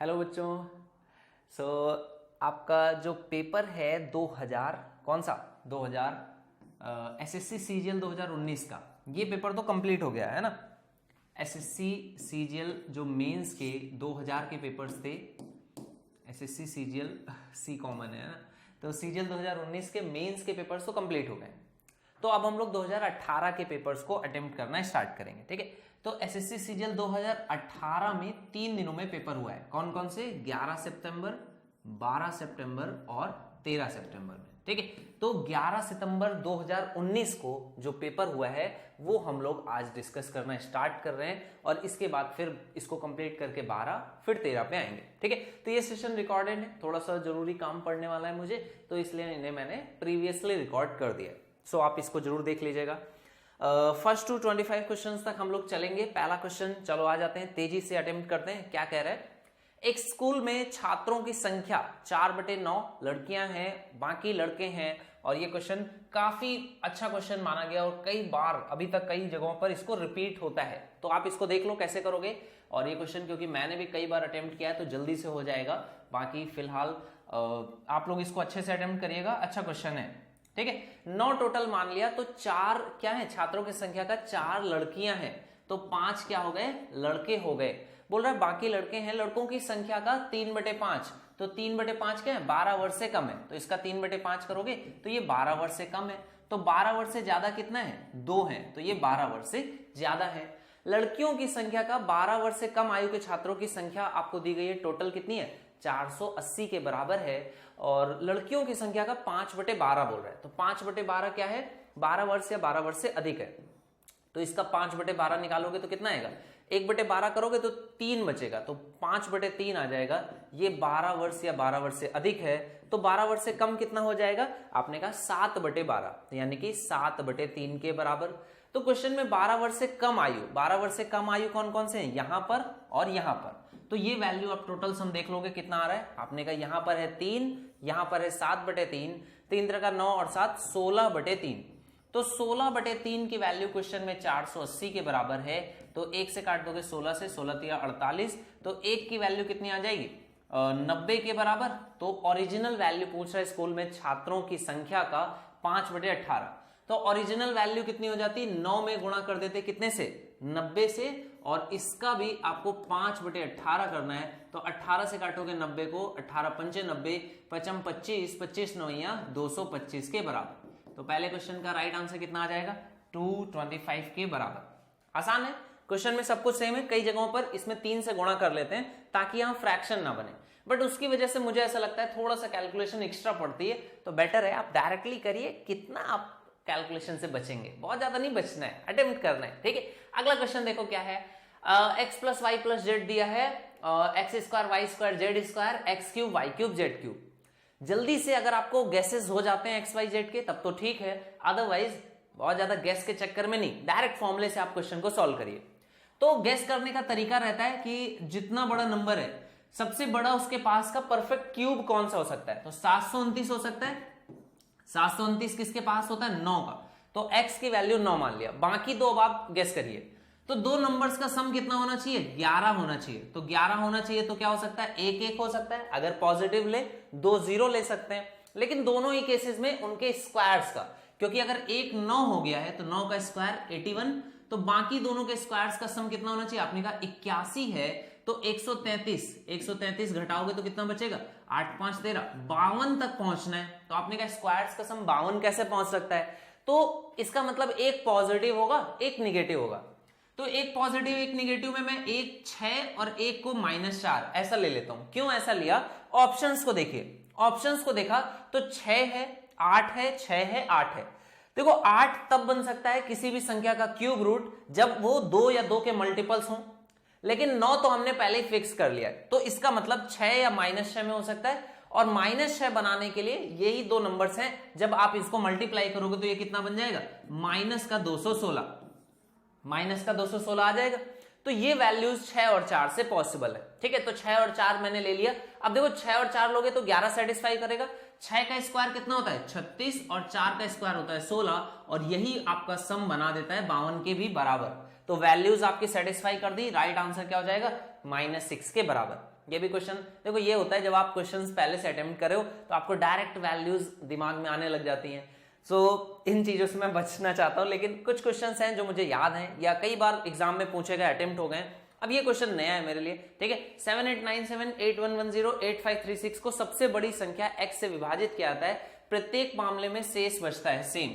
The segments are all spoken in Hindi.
हेलो बच्चों। सो आपका जो पेपर है 2000 कौन सा 2000 एसएससी सीजीएल 2019 का ये पेपर तो कंप्लीट हो गया है ना। एसएससी सीजीएल जो मेंस के 2000 के पेपर्स थे, एसएससी सीजीएल सी कॉमन है ना, तो सीजीएल 2019 के मेंस के पेपर्स तो कंप्लीट हो गए। तो अब हम लोग 2018 के पेपर्स को अटेम्प्ट करना स्टार्ट करेंगे। ठीक है, तो एसएससी सीजीएल 2018 में 3 दिनों में पेपर हुआ है। कौन कौन से? 11 सितंबर, 12 सितंबर और 13 सितंबर में। ठीक है, तो 11 सितंबर 2019 को जो पेपर हुआ है वो हम लोग आज डिस्कस करना स्टार्ट कर रहे हैं और इसके बाद फिर इसको कंप्लीट करके 12 फिर 13 पे आएंगे। ठीक है, तो ये सेशन रिकॉर्डेड है, थोड़ा सा जरूरी काम पड़ने वाला है मुझे, तो इसलिए इन्हें मैंने प्रीवियसली रिकॉर्ड कर दिया। सो आप इसको जरूर देख लीजिएगा। फर्स्ट टू 25 क्वेश्चंस तक हम लोग चलेंगे। पहला क्वेश्चन चलो आ जाते हैं, तेजी से अटेम्प्ट करते हैं। क्या कह रहा है? एक स्कूल में छात्रों की संख्या 4/9 लड़कियां हैं, बाकी लड़के हैं। और ये क्वेश्चन काफी अच्छा क्वेश्चन माना गया और कई बार अभी तक कई जगहों पर इसको रिपीट होता है, तो आप इसको देख लो कैसे करोगे। और ये क्वेश्चन क्योंकि मैंने भी कई बार अटेम्प्ट किया है तो जल्दी से हो जाएगा। बाकी फिलहाल आप लोग इसको अच्छे से अटेम्प्ट करिएगा, अच्छा क्वेश्चन है। ठीक है, 9 टोटल मान लिया तो 4 क्या है? छात्रों की संख्या का 4 लड़कियां हैं, तो 5 क्या हो गए? लड़के हो गए। बोल रहा है बाकी लड़के हैं, लड़कों की संख्या का 3/5, तो 3/5 क्या है? 12 वर्ष से कम है, तो इसका 3/5 करोगे तो ये 12 वर्ष से कम है। तो 12 वर्ष से ज्यादा कितना है? 2 है, तो ये 12 वर्ष से ज्यादा है। लड़कियों की संख्या का 12 वर्ष से कम आयु के छात्रों की संख्या आपको दी गई है, टोटल कितनी है? 480 के बराबर है। और लड़कियों की संख्या का 5/12 बोल रहा है, तो 5/12 क्या है? 12 वर्ष या 12 वर्ष से अधिक है, तो इसका 5/12 निकालोगे तो कितना आएगा? 1/12 करोगे तो 3 बचेगा, तो 5/3 आ जाएगा। ये 12 वर्ष या 12 वर्ष से अधिक है, तो 12 वर्ष से कम कितना हो जाएगा? आपने कहा 7/12, यानी कि 7/3 के बराबर। तो क्वेश्चन में 12 वर्ष से कम आयु, 12 वर्ष से कम आयु कौन कौन से हैं? यहां पर और यहां पर। तो ये वैल्यू आप टोटल सम देख लोगे कितना आ रहा है। आपने कहा यहां पर है 3, यहां पर है 7/3, 3 3 का 9 और 7 16/3। तो 16/3 की वैल्यू क्वेश्चन में 480 के बराबर है, तो 1 से काट दोगे 16 से, 16 3 48, तो 1 की वैल्यू कितनी आ जाएगी? 90 के बराबर। तो ओरिजिनल वैल्यू पूछ रहा है स्कूल में छात्रों की संख्या का 5/18, तो ओरिजिनल वैल्यू कितनी हो जाती? 9 में गुणा कर देते कितने से? 90 से, और इसका भी आपको 5/18 करना है, तो 18 से काटोगे 90 को, 18 पंचे 90, 55 25, 25 9 225 के बराबर। तो पहले क्वेश्चन का राइट आंसर कितना आ जाएगा? 225 के बराबर। आसान है, क्वेश्चन में सब कुछ सेम है, कई जगहों पर इसमें 3 से गुणा कर लेते हैं ताकि यहां फ्रैक्शन ना बने, बट उसकी वजह से मुझे ऐसा लगता है थोड़ा सा कैलकुलेशन एक्स्ट्रा पड़ती है, तो बेटर है आप डायरेक्टली करिए। कितना आप कैलकुलेशन से बचेंगे? बहुत ज्यादा नहीं बचना है, अटेम्प्ट करना है। ठीक है, अगला क्वेश्चन देखो क्या है। x + y + z दिया है, x² y² z² x³ y³ z³। जल्दी से अगर आपको गैसेस हो जाते हैं x y z के तब तो ठीक है, अदरवाइज बहुत ज्यादा गैस के चक्कर में नहीं, डायरेक्ट फॉर्मूले से आप क्वेश्चन को सॉल्व करिए। तो गैस करने का तरीका रहता है कि जितना बड़ा नंबर है सबसे बड़ा उसके पास का परफेक्ट क्यूब कौन सा हो सकता है, तो 729 हो सकता है। 729 किसके पास होता है? 9 का, तो x की वैल्यू 9 मान लिया। बाकी दो अब आप गैस करिए, तो दो नंबर्स का सम कितना होना चाहिए? 11 होना चाहिए। तो 11 होना चाहिए तो क्या हो सकता है? 1 1 हो सकता है, अगर पॉजिटिव ले 2 0 ले सकते हैं, लेकिन दोनों ही केसेस में उनके स्क्वायर्स का, क्योंकि अगर 1 9 हो गया है तो 9 का स्क्वायर 81, तो बाकी दोनों के स्क्वायर्स का सम कितना होना चाहिए? आपने कहा 81 है, तो 133 घटाओगे तो कितना बचेगा? 8 5 13, 52 तक पहुंचना है। तो आपने कहा स्क्वायर्स का सम 52 कैसे पहुंच सकता है? तो इसका मतलब एक पॉजिटिव होगा एक निगेटिव होगा, तो एक पॉजिटिव एक निगेटिव में मैं 1 6 और 1 को -4 ऐसा ले लेता हूं। क्यों ऐसा लिया? ऑप्शंस को देखिए, ऑप्शंस को देखा तो 6 है 8 है 6 है 8 है। देखो 8 तब बन सकता है किसी भी संख्या का क्यूब रूट जब वो 2 या 2 के मल्टीपल्स हों, लेकिन 9 तो हमने पहले ही फिक्स कर लिया है, तो इसका मतलब 6 या -6 में हो सकता है। और -6 बनाने के लिए यही दो नंबर्स हैं, जब आप इसको मल्टीप्लाई करोगे तो ये कितना बन जाएगा? -216, -216 आ जाएगा। तो ये वैल्यूज 6 और 4 से पॉसिबल है। ठीक है, तो 6 और 4 मैंने ले लिया। अब देखो 6 और 4 लोगे तो 11 सेटिस्फाई करेगा। 6 का स्क्वायर कितना होता है? 36, और 4 का स्क्वायर होता है 16, और यही आपका सम बना देता है 52 के भी बराबर। तो वैल्यूज आपकी सेटिस्फाई कर दी, राइट आंसर क्या हो जाएगा? -6 के बराबर। ये भी क्वेश्चन देखो, ये होता है जब आप क्वेश्चंस पहले से अटेम्प्ट करे हो तो आपको डायरेक्ट वैल्यूज दिमाग में आने लग जाती हैं। सो इन चीजों से मैं बचना चाहता हूं, लेकिन कुछ क्वेश्चंस हैं जो मुझे याद हैं या कई बार एग्जाम में पूछे गए, अटेम्प्ट हो गए। अब ये क्वेश्चन नया है मेरे लिए, ठीक है। 789781108536 को सबसे बड़ी संख्या x से विभाजित किया जाता है, प्रत्येक मामले में शेष बचता है सेम।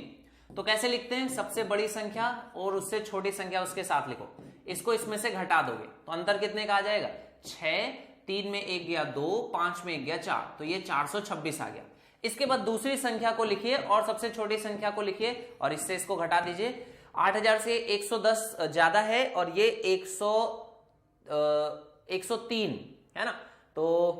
तो कैसे लिखते हैं, सबसे बड़ी संख्या और उससे छोटी संख्या उसके साथ लिखो, इसको इसमें से घटा दोगे तो अंतर कितने का आ जाएगा, 6, 3 में 1 गया 2, 5 में 1 गया 4, तो ये 426 आ गया। इसके बाद दूसरी संख्या को लिखिए और सबसे छोटी संख्या को लिखिए और इससे इसको घटा दीजिए। 8000 से 110 ज्यादा है और ये 103 है ना, तो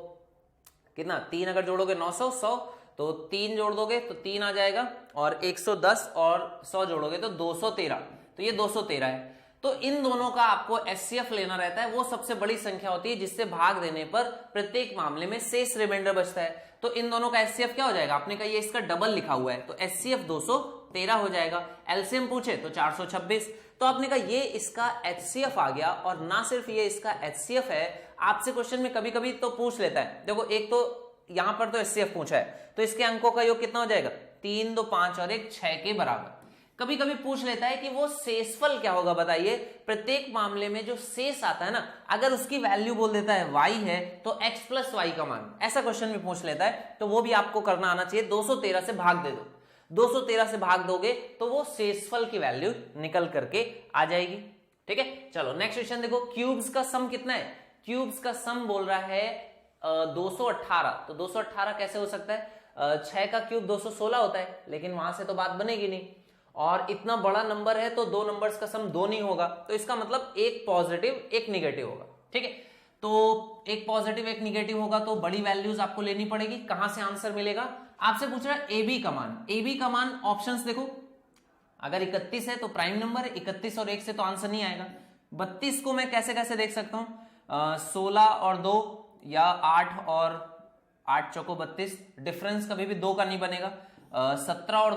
कितना, 3 अगर जोड़ोगे 900, 100, तो 3 जोड़ दोगे तो 3 आ जाएगा और 110 और 100 जोड़ोगे तो 213, तो ये 213 है। तो इन दोनों का आपको एचसीएफ लेना रहता है, वो सबसे बड़ी संख्या होती है जिससे भाग देने पर प्रत्येक मामले में शेष रिमाइंडर बचता है। तो इन दोनों का एचसीएफ क्या हो जाएगा, आपने कहा ये इसका डबल लिखा हुआ है तो एचसीएफ 213 हो जाएगा। एलसीएम पूछे तो 426, तो आपने कहा ये इसका एचसीएफ आ गया। और ना सिर्फ ये इसका एचसीएफ है, आपसे क्वेश्चन में कभी कभी तो पूछ लेता है, देखो एक तो यहां पर तो एचसीएफ पूछा है तो इसके अंकों का योग कितना हो जाएगा, 3, 2, 5 और 1 6 के बराबर। कभी कभी पूछ लेता है कि वो शेषफल क्या होगा, बताइए। प्रत्येक मामले में जो शेष आता है ना, अगर उसकी वैल्यू बोल देता है y है तो x प्लस वाई का मान, ऐसा क्वेश्चन भी पूछ लेता है, तो वो भी आपको करना आना चाहिए। 213 से भाग दे दो, 213 से भाग दोगे तो वो शेषफल की वैल्यू निकल करके आ जाएगी, ठीक है। चलो नेक्स्ट क्वेश्चन देखो, क्यूब्स का सम कितना है, क्यूब्स का सम बोल रहा है 218, तो 218 कैसे हो सकता है, 6 का क्यूब 216 होता है, लेकिन वहां से तो बात बनेगी नहीं, और इतना बड़ा नंबर है तो दो नंबर्स का सम 2 नहीं होगा, तो इसका मतलब एक पॉजिटिव एक निगेटिव होगा, ठीक है। तो एक पॉजिटिव एक निगेटिव होगा तो बड़ी वैल्यूज आपको लेनी पड़ेगी। कहां से आंसर मिलेगा, आपसे पूछ रहा है ए बी का मान। ए बी का मान ऑप्शंस देखो, अगर 31 है तो प्राइम नंबर है, 31 और 1 से तो आंसर नहीं आएगा। 32 को मैं कैसे कैसे देख सकता हूं, 16 और 2 या 8 और 8 चौको 32, डिफरेंस कभी भी 2 का नहीं बनेगा। 17 और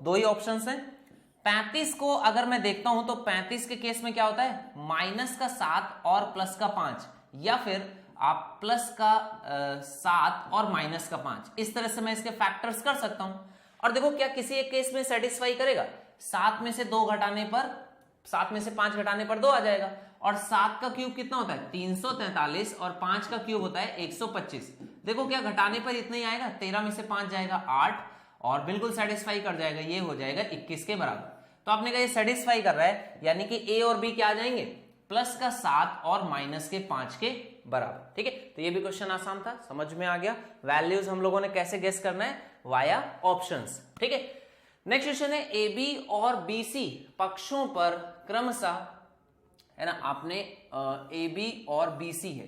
2 ही ऑप्शंस हैं। 35 को अगर मैं देखता हूं तो 35 के केस में क्या होता है, माइनस का 7 और प्लस का 5, या फिर आप प्लस का 7 और माइनस का 5, इस तरह से मैं इसके फैक्टर्स कर सकता हूं। और देखो क्या किसी एक केस में सेटिस्फाई करेगा, 7 में से 2 घटाने पर, 7 में से 5 घटाने पर 2 आ जाएगा। और 7 का क्यूब कितना होता है 343 और 5 का क्यूब होता है 125। देखो क्या घटाने पर इतना ही आएगा, 13 में से 5 जाएगा 8 और बिल्कुल सेटिस्फाई कर जाएगा, ये हो जाएगा 21 के बराबर। तो आपने कहा ये सेटिस्फाई कर रहा है, यानी कि ए और बी क्या आ जाएंगे, प्लस का 7 और माइनस के 5 के बराबर, ठीक है। तो ये भी क्वेश्चन आसान था, समझ में आ गया। वैल्यूज हम लोगों ने कैसे गेस करना है, वाया ऑप्शंस, ठीक है। नेक्स्ट क्वेश्चन है, ए बी और बी सी पक्षों पर क्रमशः, है ना, आपने ए बी और बी सी है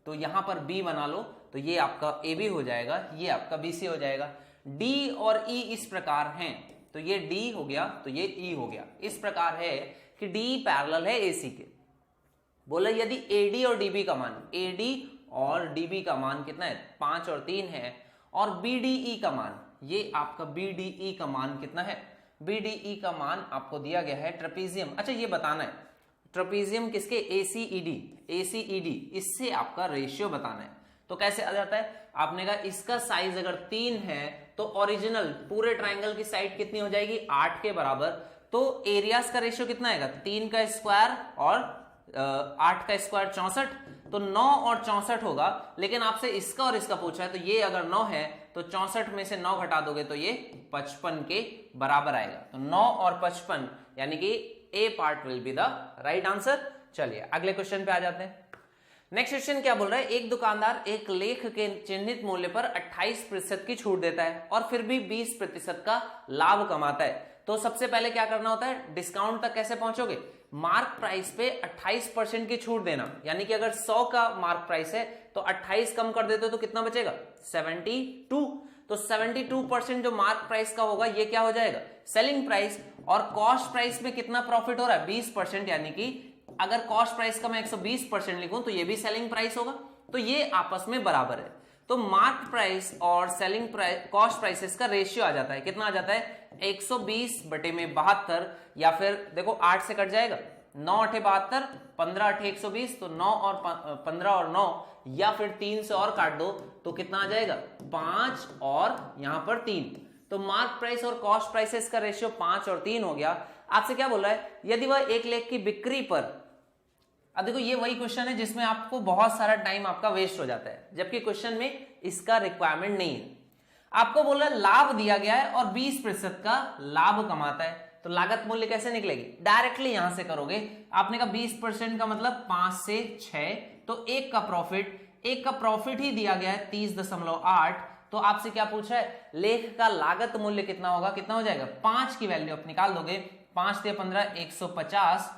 तो यहां पर बी बना लो, तो ये आपका ए बी हो जाएगा, ये आपका बी सी हो जाएगा। डी और ई इस प्रकार हैं, तो ये डी हो गया तो ये ई हो गया। इस प्रकार है कि डी पैरेलल है एसी के। बोला यदि एडी और डीबी का मान, एडी और डीबी का मान कितना है, 5 और 3 है, और बीडीई का मान, ये आपका बीडीई का मान कितना है, बीडीई का मान आपको दिया गया है ट्रेपीजियम। अच्छा ये बताना है ट्रेपीजियम किसके, एसीईडी, एसीईडी, इससे आपका रेशियो बताना है। तो कैसे आ जाता है, आपने कहा इसका साइज अगर 3 है तो ओरिजिनल पूरे ट्राइंगल की साइड कितनी हो जाएगी, 8 के बराबर। तो एरियाज का रेशियो कितना आएगा, 3 का स्क्वायर और 8 का स्क्वायर 64, तो 9 और 64 होगा। लेकिन आपसे इसका और इसका पूछा है, तो ये अगर 9 है तो 64 में से 9 घटा दोगे तो ये 55 के बराबर आएगा। तो 9 और 55 यानी कि A part will be the right answer. चलिए अगले क्वेश्चन पे आ जाते हैं। नेक्स्ट क्वेश्चन क्या बोल रहा है, एक दुकानदार एक लेख के चिन्हित मूल्य पर 28% की छूट देता है और फिर भी 20% का लाभ कमाता है। तो सबसे पहले क्या करना होता है, डिस्काउंट तक कैसे पहुंचोगे, मार्क प्राइस पे 28% की छूट देना। यानी कि अगर 100 का मार्क प्राइस है तो 28 कम कर देते हो तो कितना बचेगा, 72। तो 72% जो मार्क प्राइस का होगा ये क्या हो जाएगा, सेलिंग प्राइस। और कॉस्ट प्राइस में कितना प्रॉफिट हो रहा है, 20%। यानी कि अगर कॉस्ट प्राइस का मैं 120% लिखूं तो ये भी सेलिंग प्राइस होगा, तो ये आपस में बराबर है। तो मार्क प्राइस और सेलिंग प्राइस, कॉस्ट प्राइसेस का रेशियो आ जाता है, कितना आ जाता है 120/72, या फिर देखो 8 से कट जाएगा 9 8 72, 15 8 120, तो 9 और 15 और 9, या फिर 3 से और काट दो तो कितना आ जाएगा 5 और यहां पर 3। तो मार्क प्राइस और कॉस्ट प्राइसेस का रेशियो 5 और 3 हो गया। आपसे क्या बोल रहा है, यदि वह 1 लाख की बिक्री पर, अब देखो ये वही क्वेश्चन है जिसमें आपको बहुत सारा टाइम आपका वेस्ट हो जाता है, जबकि क्वेश्चन में इसका रिक्वायरमेंट नहीं है। आपको बोल रहा है लाभ दिया गया है और 20% का लाभ कमाता है, तो लागत मूल्य कैसे निकलेगी, डायरेक्टली यहां से करोगे। आपने कहा 20% का मतलब 5 से 6, तो एक का प्रॉफिट ही दिया गया है 30.8। तो आपसे क्या पूछ रहा है, लेख का लागत मूल्य कितना होगा, कितना हो जाएगा 5 की वैल्यू आप निकाल दोगे, 5 से 15 150,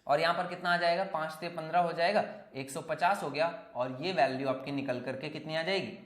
और यहां पर कितना आ जाएगा 5 से 15 हो जाएगा 150 हो गया, और ये वैल्यू आपकी निकल करके कितनी आ जाएगी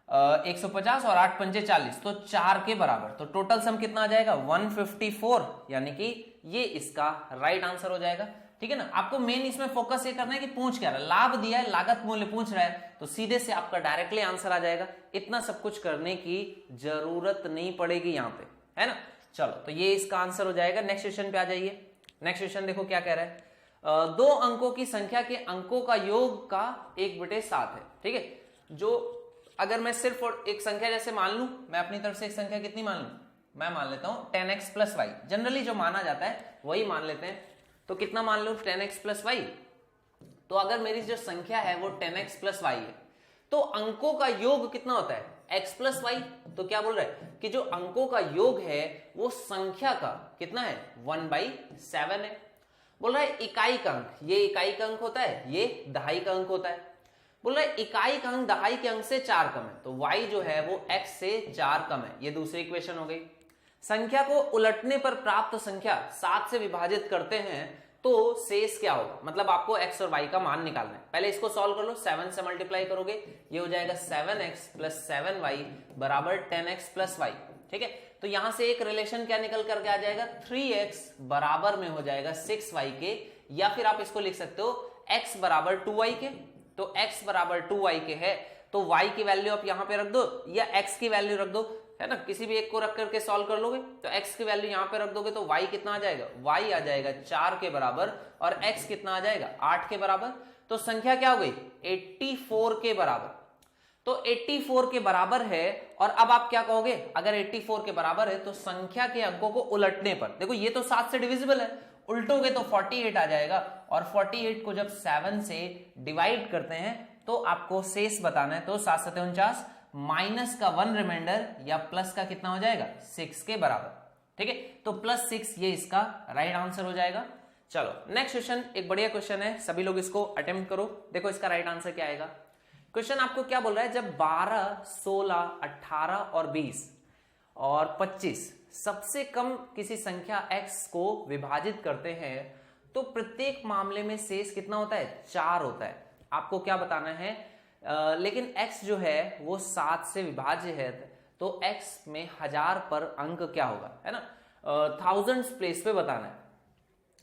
150 और 8 पंजे 40, तो 4 के बराबर। तो टोटल सम कितना आ जाएगा 154, यानी कि ये इसका राइट आंसर हो जाएगा। ठीक है ना, आपको मेन इसमें फोकस ये करना है कि पूछ क्या रहा है, लाभ दिया है, लागत मूल्य पूछ रहा है, तो सीधे से आपका डायरेक्टली आंसर आ जाएगा। इतना सब कुछ करने की जरूरत नहीं पड़ेगी यहाँ पे, है ना। चलो, तो ये इसका आंसर हो जाएगा। नेक्स्ट क्वेश्चन पे आ जाइए। नेक्स्ट क्वेश्चन देखो क्या कह रहा है, 2 अंकों की संख्या के अंकों का योग का 1/7 है। ठीक है, जो अगर मैं सिर्फ और एक संख्या जैसे मान लूं, मैं अपनी तरफ से एक संख्या कितनी मान लूं, मैं मान लेता हूं 10x + y, जनरली जो माना जाता है वही मान लेते हैं। तो कितना मान लूं 10x + y, तो अगर मेरी जो संख्या है वो 10x + y है, तो अंकों का योग कितना होता है x + y। तो क्या बोल रहा है कि जो अंकों का योग है वो संख्या का कितना है 1/7 है। बोल रहा है इकाई का अंक, ये इकाई का अंक होता है, ये दहाई का अंक होता है। बोल रहा है इकाई का अंक दहाई के अंक से 4 कम है, तो y जो है वो x से 4 कम है। ये दूसरी इक्वेशन हो गई। संख्या को उलटने पर प्राप्त संख्या 7 से विभाजित करते हैं तो शेष क्या होगा, मतलब आपको x और y का मान निकालना है। पहले इसको सॉल्व कर लो, 7 से मल्टीप्लाई करोगे, ये हो जाएगा 7x + 7y बराबर 10x + y। ठीक है, तो यहां से एक रिलेशन क्या निकल करके आ जाएगा, 3x बराबर में हो जाएगा 6y के, या फिर आप इसको लिख सकते हो x बराबर 2y के। तो x बराबर 2y के है, तो y की वैल्यू आप यहां पे रख दो या x की वैल्यू रख दो, है ना, किसी भी एक को रख करके सॉल्व कर लोगे। तो x की वैल्यू यहां पे रख दोगे तो y कितना आ जाएगा, y आ जाएगा 4 के बराबर, और x कितना आ जाएगा 8 के बराबर। तो संख्या क्या हो गई 84 के बराबर। तो 84 के बराबर है, और अब आप क्या कहोगे, अगर 84 के बराबर है तो संख्या के अंकों को उलटने पर, देखो ये तो 7 से डिविजिबल है, उल्टोगे तो 48 आ जाएगा, और 48 को जब 7 से डिवाइड करते हैं तो आपको शेष बताना है। तो 7 7 49, माइनस का 1 रिमाइंडर या प्लस का कितना हो जाएगा 6 के बराबर। ठीक है, तो +6 ये इसका राइट आंसर हो जाएगा। चलो नेक्स्ट क्वेश्चन, एक बढ़िया क्वेश्चन है, सभी लोग इसको अटेम्प्ट करो। देखो इसका राइट आंसर क्या आएगा। क्वेश्चन आपको क्या बोल रहा है, जब 12, 16, 18 और 20 और 25 सबसे कम किसी संख्या x को विभाजित करते हैं तो प्रत्येक मामले में शेष कितना होता है 4 होता है। आपको क्या बताना है, लेकिन x जो है वो 7 से विभाज्य है, तो x में 1000 पर अंक क्या होगा, है ना, थाउजेंड्स प्लेस पे बताना है।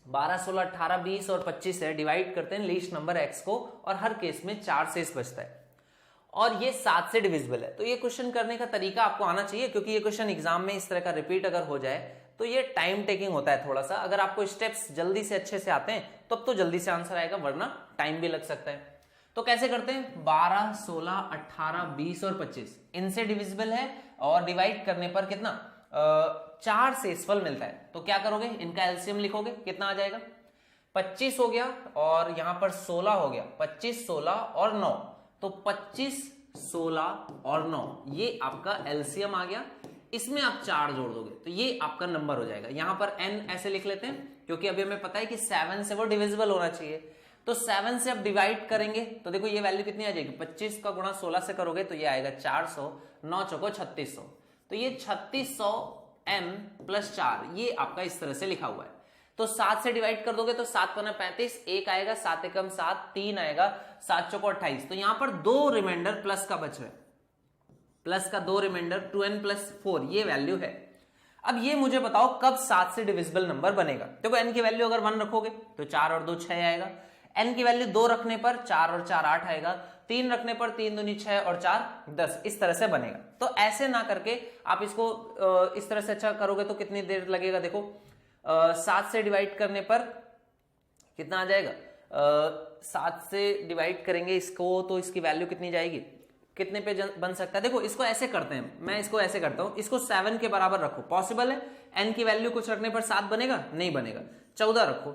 12, 16, 18, 20 और 25 है, डिवाइड करते हैं लीस्ट नंबर x को, और हर केस में 4 शेष बचता है, और ये 7 से डिविजिबल है। तो ये क्वेश्चन करने का तरीका आपको आना चाहिए, क्योंकि ये क्वेश्चन एग्जाम में इस तरह का रिपीट अगर हो जाए तो ये टाइम टेकिंग होता है थोड़ा सा। अगर आपको स्टेप्स जल्दी से अच्छे से आते हैं तब तो जल्दी से आंसर आएगा, वरना टाइम भी लग सकता है। तो कैसे करते हैं, 12, 16, 18, 20 और 25 इनसे डिविजिबल है, और डिवाइड करने पर कितना 4 शेषफल मिलता है। तो क्या करोगे, इनका एलसीएम लिखोगे, कितना आ जाएगा 25 हो गया, और यहां पर 16 हो गया, 25, 16 और 9, तो 25, 16 और 9 ये आपका एलसीएम आ गया। इसमें आप 4 जोड़ दोगे तो ये आपका नंबर हो जाएगा। यहां पर n ऐसे लिख लेते हैं क्योंकि अभी हमें पता है कि 7 से वो डिविजिबल होना चाहिए। तो 7 से आप डिवाइड करेंगे तो देखो ये वैल्यू कितनी आ जाएगी, 25 का गुणा 16 से करोगे तो ये आएगा 400, 9 चौको 3600, तो ये 3600 m + 4 ये आपका इस तरह से लिखा हुआ है। तो 7 से डिवाइड कर दोगे तो 7 × 35, 1 आएगा, 7 × 7, 3 आएगा, 7 चौको 28, तो यहां पर 2 रिमाइंडर प्लस का बच रहा है, प्लस का 2 रिमाइंडर 2n + 4 ये वैल्यू है। अब ये मुझे बताओ कब 7 से डिविजिबल नंबर बनेगा। देखो n की वैल्यू अगर 1 रखोगे तो 4 और 2 6 आएगा, n की वैल्यू 2 रखने पर 4 और 4 8 आएगा, 3 रखने पर 3 दूनी 6 और 4 10, इस तरह से बनेगा। तो ऐसे ना करके आप इसको इस तरह से अच्छा करोगे तो कितनी देर लगेगा, देखो 7 से डिवाइड करने पर कितना आ जाएगा, 7 से डिवाइड करेंगे इसको तो इसकी वैल्यू कितनी जाएगी, कितने पे बन सकता है। देखो इसको ऐसे करते हैं, मैं इसको ऐसे करता हूं, इसको 7 के बराबर रखो, पॉसिबल है, n की वैल्यू कुछ रखने पर 7 बनेगा, नहीं बनेगा, 14 रखो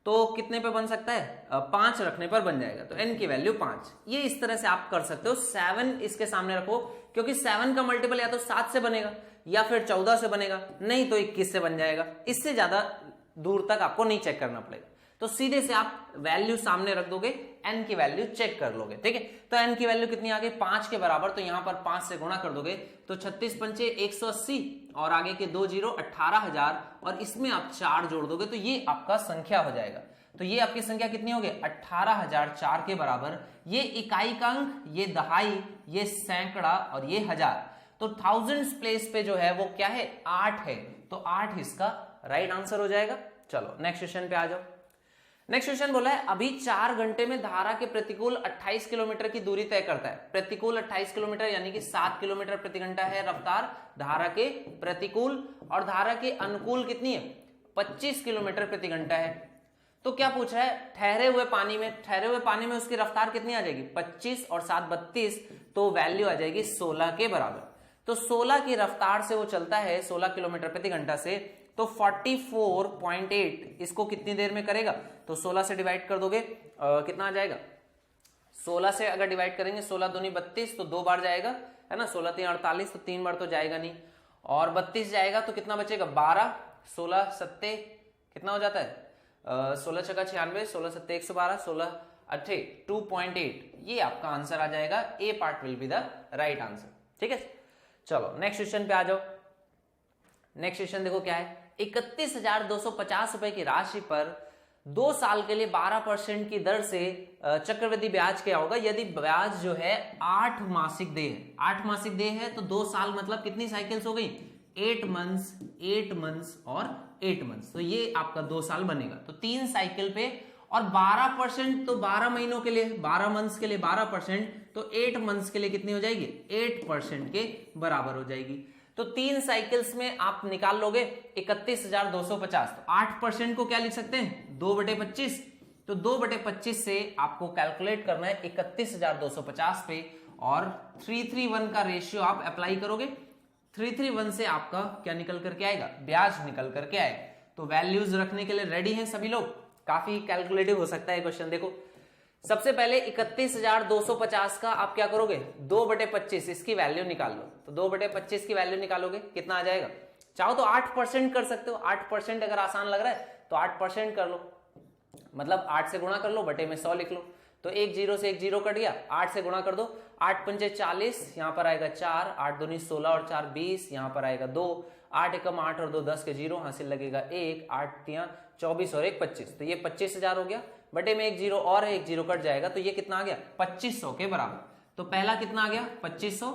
तो कितने पे बन सकता है, 5 रखने पर बन जाएगा, तो n की वैल्यू 5। ये इस तरह से आप कर सकते हो, 7 इसके सामने रखो, क्योंकि 7 का मल्टीपल या तो 7 से बनेगा या फिर 14 से बनेगा, नहीं तो 21 से बन जाएगा। इससे ज्यादा दूर तक आपको नहीं चेक करना पड़ेगा, तो सीधे से आप वैल्यू सामने रख दोगे, n की वैल्यू चेक कर लोगे, ठीक है। तो n की वैल्यू कितनी आ गई, 5 के बराबर, तो यहां पर 5 से गुणा कर दोगे तो 36 पंचे 180 और आगे के 2 जीरो 18,000 और इसमें आप 4 जोड़ दोगे तो ये आपका संख्या हो जाएगा। तो ये आपकी संख्या कितनी होगी, 18,004 के बराबर। ये इकाई का अंक, ये दहाई, ये सैकड़ा और ये हजार, तो थाउजेंड्स प्लेस पे जो है वो क्या है, 8 है, तो 8 इसका राइट आंसर हो जाएगा। चलो नेक्स्ट क्वेश्चन पे आ जाओ। नेक्स्ट क्वेश्चन बोला है अभी 4 घंटे में धारा के प्रतिकूल 28 किलोमीटर की दूरी तय करता है। प्रतिकूल 28 किलोमीटर यानी कि 7 किलोमीटर प्रति घंटा है रफ्तार धारा के प्रतिकूल, और धारा के अनुकूल कितनी है, 25 किलोमीटर प्रति घंटा है। तो क्या पूछा है, ठहरे हुए पानी में उसकी रफ्तार कितनी आ जाएगी, 25 और 7 32, तो वैल्यू आ जाएगी 16 के बराबर। तो 16 की रफ्तार से वो चलता है 16 किलोमीटर प्रति घंटा से, तो 44.8 इसको कितनी देर में करेगा, तो 16 से डिवाइड कर दोगे कितना आ जाएगा, 16 से अगर डिवाइड करेंगे 16 दूनी 32 तो 2 बार जाएगा, है ना, 16 3 48 तो 3 बार तो जाएगा नहीं, और 32 जाएगा तो कितना बचेगा 12, 16 सत्ते कितना हो जाता है, 16 छक्का 96, 16 सत्ते 112, 16 अट्ठे 2.8, ये आपका आंसर आ जाएगा। A part will be the right answer, ठीक है। चलो नेक्स्ट क्वेश्चन पे आ जाओ। नेक्स्ट क्वेश्चन देखो क्या है, 31,250 रुपए की राशि पर 2 साल के लिए 12% की दर से चक्रवृद्धि ब्याज क्या होगा यदि ब्याज जो है 8 मासिक देय है। 8 मासिक देय है तो 2 साल मतलब कितनी साइकिल्स हो गई, 8 मंथ्स 8 मंथ्स और 8 मंथ्स, तो ये आपका 2 साल बनेगा। तो 3 साइकिल पे और 12% तो 12 महीनों के लिए, 12 मंथ्स के लिए 12%, तो 8 मंथ्स के लिए कितनी हो जाएगी, 8% के बराबर हो जाएगी। तो 3 साइकिल्स में आप निकाल लोगे 31,250, तो 8% को क्या लिख सकते हैं, 2/25, तो 2/25 से आपको कैलकुलेट करना है 31,250 पे, और 331 का रेशियो आप अप्लाई करोगे, 331 से आपका क्या निकल करके आएगा, ब्याज निकल करके आएगा। तो वैल्यूज रखने के लिए रेडी हैं सभी लोग, काफी कैलकुलेटिव हो सकता है क्वेश्चन। देखो सबसे पहले 31,250 का आप क्या करोगे, 2/25 इसकी वैल्यू निकाल लो, तो 2/25 की वैल्यू निकालोगे कितना आ जाएगा, चाहो तो 8% कर सकते हो, 8% अगर आसान लग रहा है तो 8% कर लो, मतलब 8 से गुणा कर लो, बटे में 100 लिख लो, तो 1 0 से 1 0 कट गया, 8 से गुणा कर दो, 8 पंचे 40, यहाँ पर आएगा 4, 8 दूनी 16 और 4 20, यहाँ पर आएगा 2, 8 एकम 8 और 2 10 के 0, हासिल लगेगा 1, 8 3 24 और 1 25, तो ये 25,000 हो गया, बटे में 1 0 और है, 1 0 कट जाएगा, तो ये कितना आ गया 2500 के बराबर। तो पहला कितना आ गया 2500,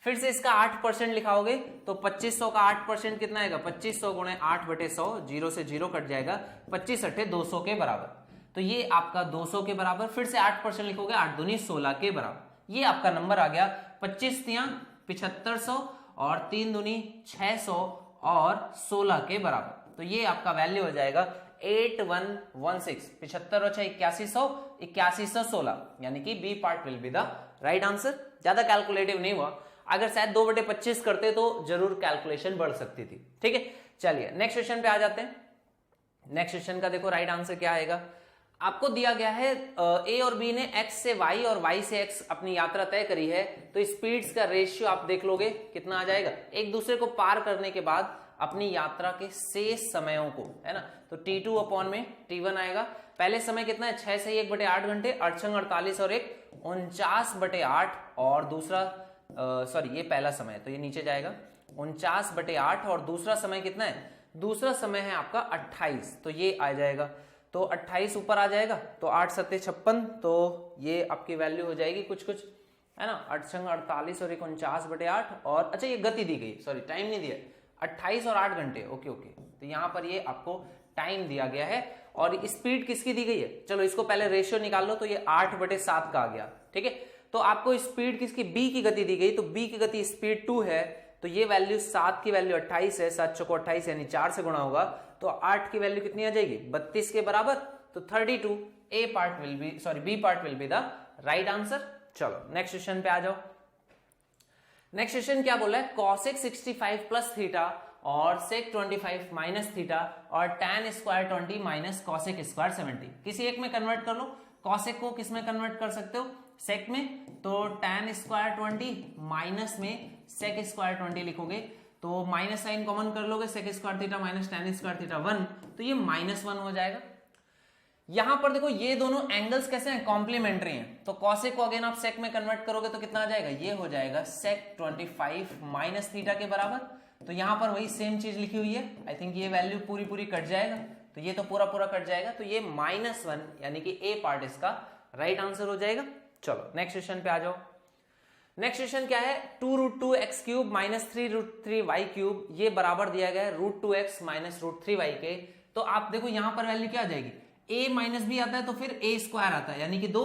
फिर से इसका 8% लिखाओगे तो 2500 का 8% कितना आएगा, 2500 गुणे 8/100, 0 से 0 कट जाएगा, 25 अट्ठे 200 के बराबर, तो ये आपका 200 के बराबर, फिर से 8% लिखोगे, 8 दूनी 16 के बराबर, ये आपका नंबर आ गया 25 तियां 7500 और 3 दूनी 600 और 16 के बराबर, तो ये आपका वैल्यू हो जाएगा 8116, 75 और 8100, 8116, यानी कि B part will be the right answer. ज्यादा कैलकुलेटिव नहीं हुआ, अगर शायद 2/25 करते तो जरूर कैलकुलेशन बढ़ सकती थी, ठीक है। चलिए नेक्स्ट क्वेश्चन पे आ जाते हैं। नेक्स्ट क्वेश्चन का देखो राइट आंसर क्या आएगा, आपको दिया गया है ए और बी ने x से y और y से x अपनी यात्रा तय करी है, तो स्पीड्स का रेशियो आप देख लोगे कितना आ जाएगा, एक दूसरे को पार करने के बाद अपनी यात्रा के शेष समयों को, है ना, तो t2 अपॉन में t1 आएगा। पहले समय कितना है 6 से 1/8 घंटे, 48 और 1 49/8, और दूसरा सॉरी ये पहला समय है तो ये नीचे जाएगा 49/8, और दूसरा समय कितना है, दूसरा समय है आपका 28, तो ये आ जाएगा, तो 28 ऊपर आ जाएगा, तो 8 7 56, तो ये आपकी वैल्यू हो जाएगी कुछ कुछ, है ना, 48 और 49/8, और अच्छा ये गति दी गई, सॉरी टाइम नहीं दिया, 28 और 8 घंटे, ओके ओके, तो यहाँ पर ये आपको टाइम दिया गया है, और स्पीड किसकी दी गई है, चलो इसको पहले रेशियो निकाल लो, तो ये 8/7 का आ गया, ठीक है। तो आपको स्पीड किसकी, बी की गति दी गई, तो बी की गति स्पीड 2 है, तो ये वैल्यू 7 की वैल्यू 28 है, 7 चौको 28 यानी 4 से गुणा होगा, तो 8 की वैल्यू कितनी आ जाएगी 32 के बराबर, तो 32 B part will be the right answer. चलो नेक्स्ट क्वेश्चन पे आ जाओ। नेक्स्ट क्वेश्चन क्या बोला है, cosec 65 प्लस थीटा और sec 25 माइनस थीटा और tan square 20 minus cosec square 70, किसी एक में कन्वर्ट कर लो। cosec को किस में कन्वर्ट कर सकते हो, sec में, तो tan स्क्वायर 20 माइनस में sec स्क्वायर 20 लिखोगे, तो माइनस साइन कॉमन कर लोगे, sec square theta minus tan square theta 1, तो ये -1 हो जाएगा। यहां पर देखो ये दोनों एंगल्स कैसे हैं, कॉम्प्लीमेंट्री हैं, तो cosec को अगेन आप sec में कन्वर्ट करोगे तो कितना आ जाएगा, ये हो जाएगा sec 25 माइनस थीटा के बराबर। तो यहां पर वही सेम चीज लिखी हुई है, आई थिंक ये वैल्यू पूरी कट जाएगा, तो ये तो पूरा कट जाएगा, तो ये -1 यानी कि ए पार्ट इसका राइट आंसर हो जाएगा। चलो नेक्स्ट क्वेश्चन पे आ जाओ। नेक्स्ट क्वेश्चन क्या है, 2√2x³ माइनस 3√3y³, ये बराबर दिया गया है √2x माइनस √3y के। तो आप देखो यहां पर वैल्यू क्या आ जाएगी, a माइनस बी आता है तो फिर a स्क्वायर आता है यानी कि 2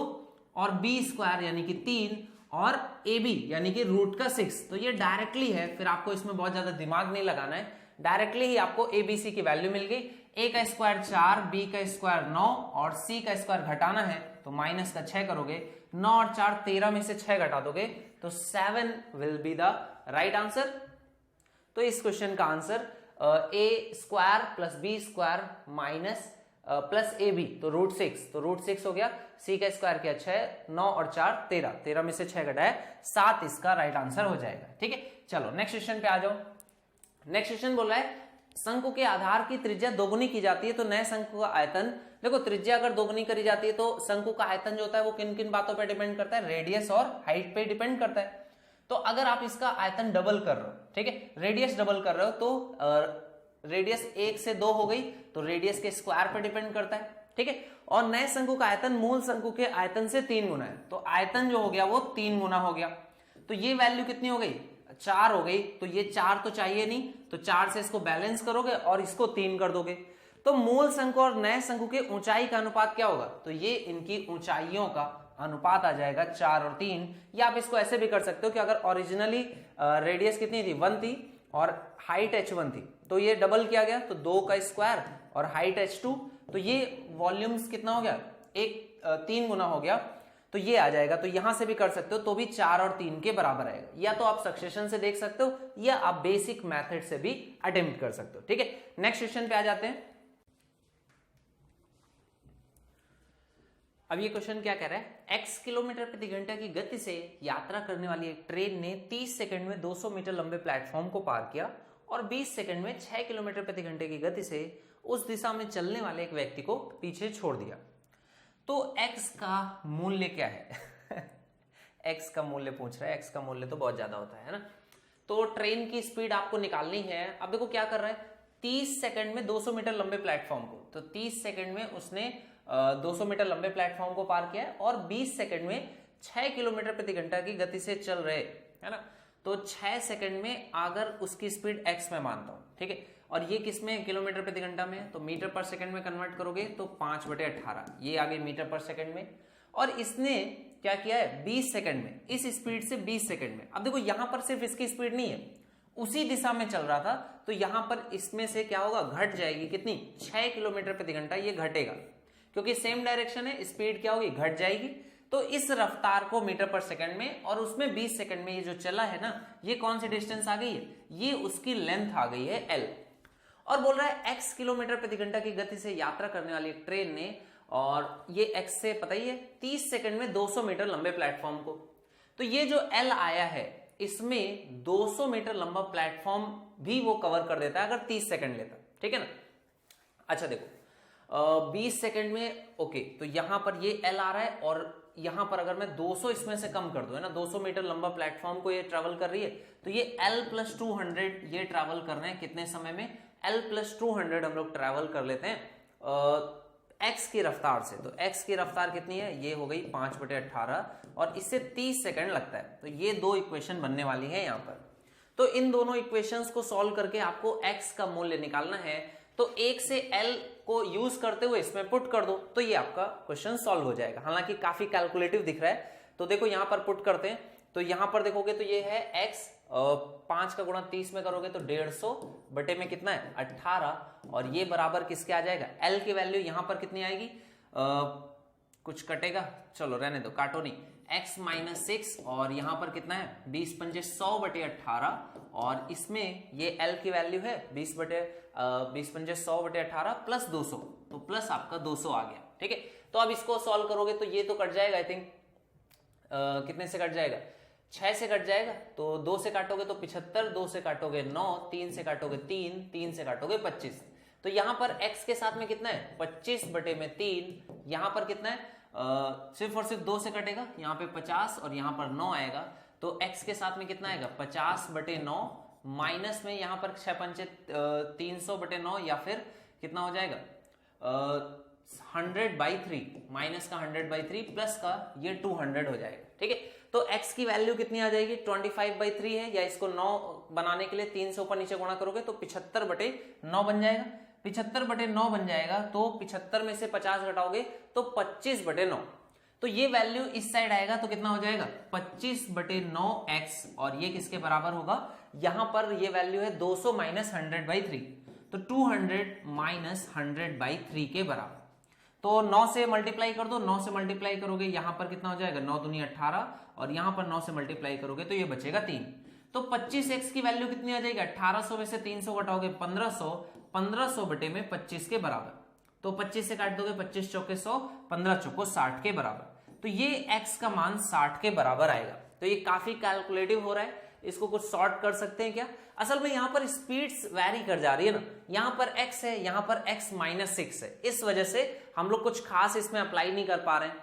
और b स्क्वायर यानी कि 3 और ab यानी कि √6, तो ये डायरेक्टली है, फिर आपको इसमें बहुत ज्यादा दिमाग नहीं लगाना है, डायरेक्टली ही आपको abc की वैल्यू मिल गई। a का स्क्वायर 4, b का स्क्वायर 9 और c का स्क्वायर घटाना है तो माइनस का 6 करोगे, 9 और 4 13 में से 6 घटा दोगे तो 7 will be the right answer. तो इस क्वेश्चन का answer a square plus b square minus plus A B, तो √6, तो √6 हो गया, c का स्क्वायर किया 6, 9 और 4 13, 13 में से 6 घटाया 7 इसका राइट आंसर हो जाएगा। ठीक है, चलो नेक्स्ट क्वेश्चन पे आ जाओ। नेक्स्ट क्वेश्चन बोल रहा है शंकु के आधार की त्रिज्या दोगुनी की जाती है तो नए शंकु का आयतन, देखो त्रिज्या अगर दोगुनी करी जाती है तो शंकु का आयतन जो होता है वो किन किन बातों पर डिपेंड करता है, रेडियस और हाइट पे डिपेंड करता है। तो अगर आप इसका आयतन डबल कर रहे हो, ठीक है, रेडियस डबल कर रहे हो, तो रेडियस 1 से 2 हो गई, तो रेडियस के स्क्वायर पे डिपेंड करता है। ठीक है, और नए शंकु का आयतन मूल शंकु के आयतन से 3 गुना है, तो आयतन जो हो गया वो 3 गुना हो गया, तो ये वैल्यू कितनी हो गई, 4 हो गई। तो ये 4 तो चाहिए नहीं, तो 4 से इसको बैलेंस करोगे और इसको 3 कर दोगे, तो मूल शंकु और नए शंकु के ऊंचाई का अनुपात क्या होगा, तो ये इनकी ऊंचाइयों का अनुपात आ जाएगा 4 और 3। या आप इसको ऐसे भी कर सकते हो कि अगर ओरिजिनली रेडियस कितनी थी 1 थी और हाइट h1 थी, तो ये डबल किया गया तो 2 का स्क्वायर और हाइट h2, तो ये वॉल्यूम्स कितना हो गया, 3 गुना हो गया, तो ये आ जाएगा। तो यहां से भी कर सकते हो तो भी 4 और 3 के बराबर आएगा, या तो आप सक्सेशन से देख सकते हो या आप बेसिक मेथड से भी अटेम्प्ट कर सकते हो। ठीक है, नेक्स्ट क्वेश्चन पे आ जाते हैं। अब ये क्वेश्चन क्या कह रहा है, x किलोमीटर प्रति घंटा की गति से यात्रा करने वाली एक ट्रेन ने 30 सेकंड में 200 मीटर लंबे प्लेटफॉर्म को पार किया और 20 सेकंड में 6 किलोमीटर प्रति घंटे की गति से उस दिशा में चलने वाले एक व्यक्ति को पीछे छोड़ दिया, तो x का मूल्य क्या है x का मूल्य पूछ रहा है, x का मूल्य तो बहुत ज्यादा होता है ना। तो ट्रेन की स्पीड आपको निकालनी है। अब देखो क्या कर रहा है, 30 सेकंड में 200 मीटर लंबे प्लेटफॉर्म को, तो 30 सेकंड में उसने 200 मीटर लंबे प्लेटफॉर्म को पार किया है और 20 सेकंड में 6 किलोमीटर प्रति घंटा की गति से चल रहे है ना। तो 6 सेकंड में अगर उसकी स्पीड x में मानता हूं, ठीक है, और ये किसमें, किलोमीटर प्रति घंटा में, तो मीटर पर सेकंड में कन्वर्ट करोगे तो 5/18, ये आ गई मीटर पर सेकंड में। और इसने क्या किया है 20 सेकंड में, इस स्पीड से 20 सेकंड में। अब देखो यहां पर सिर्फ इसकी स्पीड नहीं है, उसी दिशा में चल रहा था, तो यहां पर इसमें से क्या होगा, घट जाएगी, कितनी, 6 किलोमीटर प्रति घंटा, ये घटेगा क्योंकि सेम डायरेक्शन है, स्पीड क्या होगी, घट जाएगी। तो इस रफ्तार को मीटर पर सेकंड में और उसमें 20 सेकंड में ये जो चला है ना, ये कौन सी डिस्टेंस आ गई है, ये उसकी लेंथ आ गई है L। और बोल रहा है x किलोमीटर प्रति घंटा की गति से यात्रा करने वाली एक ट्रेन ने, और ये x से पता ही है, 30 सेकंड में 200 मीटर लंबे प्लेटफॉर्म को, तो ये जो L आया है इसमें 200 मीटर लंबा प्लेटफॉर्म भी वो कवर कर देता है अगर 30 सेकंड लेता, ठीक है ना। अच्छा देखो 20 सेकंड में, ओके, तो यहां पर ये L आ रहा है और यहां पर अगर मैं 200 इसमें से कम कर दूं, है ना, 200 मीटर लंबा प्लेटफॉर्म को ये ट्रेवल कर रही है, तो ये L + 200 ये ट्रेवल कर रहे हैं कितने समय में, L + 200 हम लोग ट्रेवल कर लेते हैं x की रफ्तार से। तो x की रफ्तार कितनी है, ये हो गई 5/18 और इससे 30 सेकंड लगता है, तो ये दो इक्वेशन बनने वाली है यहाँ पर। तो इन दोनों इक्वेशंस को सॉल्व करके आपको x का मूल्य निकालना है, तो 1 से L को यूज करते हुए इसमें पुट कर दो, तो ये आपका क्वेश्चन सॉल्व हो जाएगा। हालांकि काफी कैलकुलेटिव दिख रहा है, तो देखो यहां पर पुट करते हैं, तो यहां पर देखोगे तो ये है x 5 का गुणा 30 में करोगे तो 150 बटे में कितना है 18, और ये बराबर किसके आ जाएगा, एल की वैल्यू यहां पर कितनी आएगी, कुछ कटेगा, चलो रहने दो, काटो नहीं, x माइनस 6, और यहां पर कितना है 20 पंजे 100 बटे 18, और इसमें ये l की वैल्यू है 20 पंजे 100 बटे 18 प्लस 200, तो प्लस आपका 200 आ गया। ठीक है, तो अब इसको सॉल्व करोगे तो ये तो कट जाएगा, आई थिंक कितने से कट जाएगा, 6 से कट जाएगा, तो 2 से काटोगे तो 75, 2 से काटोगे 9, 3 से काटोगे 3, 3 से काटोगे 25, तो यहां पर x के साथ में कितना है 25 बटे में 3, यहां पर कितना है सिर्फ और सिर्फ 2 से कटेगा, यहाँ पे 50 और यहाँ पर 9 आएगा, तो x के साथ में कितना आएगा 50 बटे 9, माइनस में यहाँ पर 6 पंचे 300 बटे 9, या फिर कितना हो जाएगा 100/3, माइनस का 100/3 प्लस का ये 200 हो जाएगा। ठीक है, तो x की वैल्यू कितनी आ जाएगी 25/3 है, या इसको 9 बनाने के लिए 300 ऊपर नीचे गुणा करोगे तो 75 बटे 9 बन जाएगा, 75 बटे 9 बन जाएगा, तो 75 में से 50 घटाओगे तो 25 बटे 9, तो ये वैल्यू इस साइड आएगा तो कितना हो जाएगा 25 बटे 9x, और ये किसके बराबर होगा, यहां पर ये वैल्यू है 200 माइनस 100/3, तो 200 माइनस 100/3 के बराबर, तो 9 से मल्टीप्लाई कर दो, 9 से मल्टीप्लाई करोगे यहां पर कितना हो जाएगा 9 दूनी 18, और यहां पर 9 से मल्टीप्लाई करोगे तो ये बचेगा 3, तो 25x की वैल्यू कितनी आ जाएगी 1800 में से 300 घटाओगे 1500, 1500 बटे में 25 के बराबर, तो 25 से काट दोगे 25 चौके 100, 15 चौको 60 के बराबर, तो ये x का मान 60 के बराबर आएगा। तो ये काफी कैलकुलेटिव हो रहा है, इसको कुछ सॉर्ट कर सकते हैं क्या, असल में यहाँ पर स्पीड्स वैरी कर जा रही है ना, यहाँ पर x है, यहाँ पर x माइनस 6 है, इस वजह से हम लोग कुछ खास इसमें अप्लाई नहीं कर पा रहे हैं,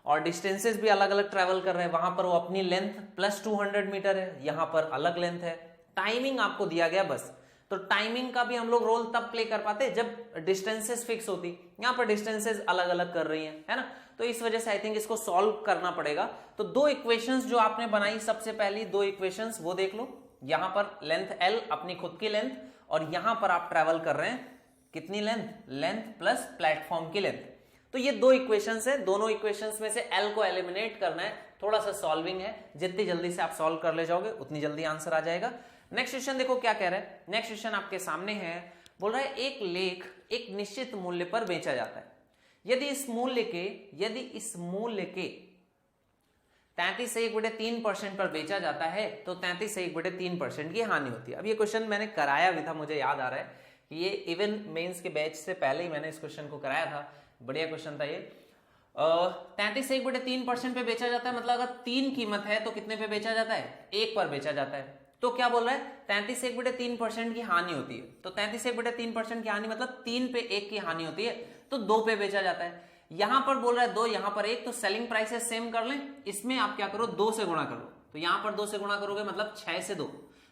और डिस्टेंसेस भी अलग अलग ट्रेवल कर रहे हैं, वहां पर वो अपनी लेंथ प्लस 200 मीटर है, यहाँ पर अलग लेंथ है, टाइमिंग आपको दिया गया बस, तो टाइमिंग का भी हम लोग रोल तब प्ले कर पाते जब डिस्टेंसेस फिक्स होती, यहाँ पर डिस्टेंसेस अलग अलग कर रही हैं, है ना, तो इस वजह से आई थिंक इसको सॉल्व करना पड़ेगा। तो 2 इक्वेशंस जो आपने बनाई, सबसे पहली 2 इक्वेशंस वो देख लो, यहां पर लेंथ l अपनी खुद की लेंथ, और यहां पर आप ट्रेवल कर रहे हैं कितनी लेंथ, लेंथ प्लस प्लेटफॉर्म की लेंथ, तो ये 2 इक्वेशंस है, दोनों इक्वेशंस में से l को एलिमिनेट करना है, थोड़ा सा सॉल्विंग है, जितनी जल्दी से आप सॉल्व कर ले जाओगे उतनी जल्दी आंसर आ जाएगा। नेक्स्ट क्वेश्चन देखो क्या कह रहा है, नेक्स्ट क्वेश्चन आपके सामने है, बोल रहा है एक लेख एक निश्चित मूल्य पर बेचा जाता है, यदि इस मूल्य के 33 से 1/3% पर बेचा जाता है तो 33 से 1/3% की हानि होती है। अब ये क्वेश्चन मैंने कराया भी था, मुझे याद आ रहा है कि ये इवन मेंस के बैच से पहले ही मैंने इस क्वेश्चन को कराया था, बढ़िया क्वेश्चन था ये। 33 से 1/3% पे बेचा जाता है, मतलब अगर 3 कीमत है तो कितने पे बेचा जाता है, 1 पर बेचा जाता है, तो क्या बोल रहा है 33 से 1/3% की हानि होती है, तो 33 से 1/3% की हानि मतलब 3 पे 1 की हानि होती है, तो 2 पे बेचा जाता है। यहां पर बोल रहा है 2, यहां पर 1, तो सेलिंग प्राइसेस सेम कर लें, इसमें आप क्या करो 2 से गुणा करो, तो यहां पर 2 से गुणा करोगे मतलब 6 से 2,